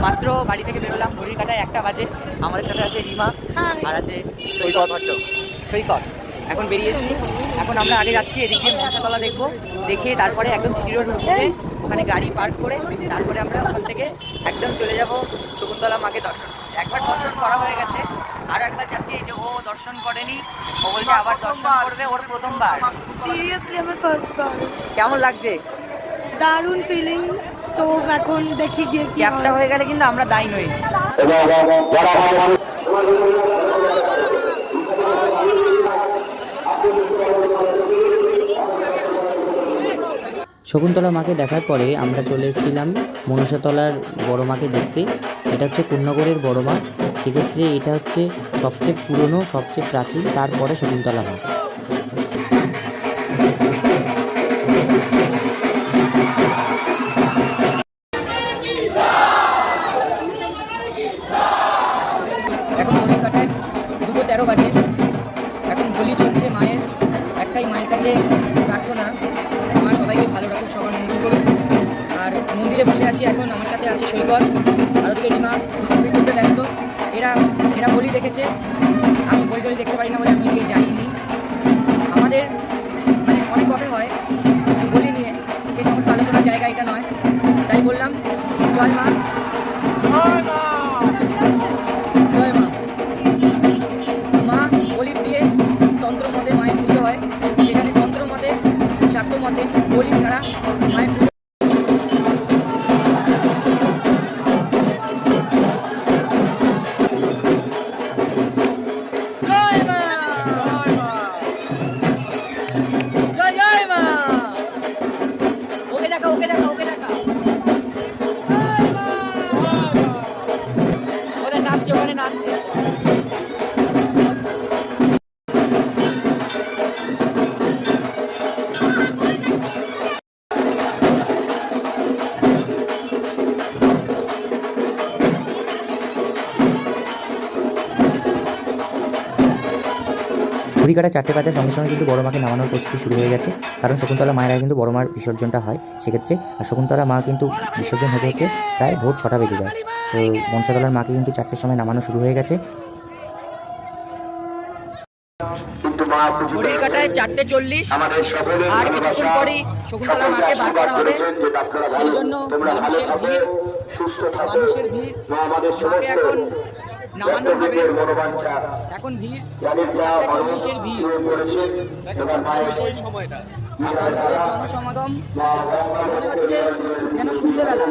মাত্র বাড়ি থেকে বেরোলাম, ঘড়ির কাটায় 1টা বাজে। আমাদের সাথে আছে রিমা আর আছে সৈকত। এখন বেরিয়েছি, এখন আমরা আগে যাচ্ছি এদিক দিয়ে মনসাতলা দেখবো, দেখে তারপরে একদম শিরোর মধ্যে ওখানে গাড়ি পার্ক করে তারপরে আমরা ওখান থেকে একদম চলে যাব শকুন্তলা মাকে দর্শন। একবার দর্শন করা হয়ে গেছে, আরো একবার যাচ্ছি। এই যে ও দর্শন করেনি, ও বলছে আবার দর্শন করবে, ওর প্রথমবার। সিরিয়াসলি আমার ফার্স্ট বার। কেমন লাগছে? দারুণ ফিলিং। তো এখন দেখি গিয়ে চ্যাপটা হয়ে গেলে কিন্তু আমরা দায়ী নই। শকুন্তলা মাকে দেখার পরে আমরা চলে এসেছিলাম মনসাতলার বড় মাকে দেখতে। এটা হচ্ছে কোন্নগরের বড় মা, সেক্ষেত্রে এটা হচ্ছে সবচেয়ে পুরনো, সবচেয়ে প্রাচীন, তারপরে শকুন্তলা মা। এখন ঘড়ির কাটায় 2:13 বাজে। এখন বলি চলছে মায়ের, একটাই মায়ের কাছে প্রার্থনা, মা সবাইকে ভালো রাখুক, সবার মঙ্গল করুক। আর মন্দিরে বসে আছি এখন, আমার সাথে আছে সৈকত, আর ওদিকে রিমা ছবি তুলতে ব্যস্ত। এরা বলি দেখেছে, আমি বই টলি দেখতে পারি না বলে আমি ওদিকে যাইনি। আমাদের মানে অনেক কথা হয় বলি নিয়ে, সেই সমস্ত আলোচনার জায়গা এটা নয়, তাই বললাম জয় মা। জয় মা। মা বলি দিয়ে তন্ত্র মতে মায়ের পুজো হয়, সেখানে তন্ত্র মতে, শাক্ত মতে বলি ছাড়া মায়ের পুজো। জয় মা, জয় জয় মা। ওকে দেখা, ওকে দেখা, ওকে দেখা। ওদের নাচছে, ওখানে নাচছে। ঘড়ি কাটা 4টে বাজার সঙ্গে সঙ্গে কিন্তু বড় মাকে নামানোর প্রস্তুতি শুরু হয়ে গেছে, কারণ শকুন্তলা মায়ের আগে কিন্তু বড় মার বিসর্জনটা হয় সেক্ষেত্রে। আর শকুন্তলা মা কিন্তু বিসর্জন হতে হতে প্রায় ভোর 6টা বেজে যায়। তো মনসাতলার মাকে কিন্তু 4টের সময় নামানো শুরু হয়ে গেছে। ঘড়ির কাটায় 4:40, আর কিছুক্ষণ পরেই শকুন্তলা মাকে বার করা হবে। সেই জন্য মানুষের ভিড়, মাকে এখন নামানো হবে। এখন ভিড় 4:40-এর ভিড়, মানুষের জনসমাগম, মনে হচ্ছে যেন সন্ধ্যেবেলা।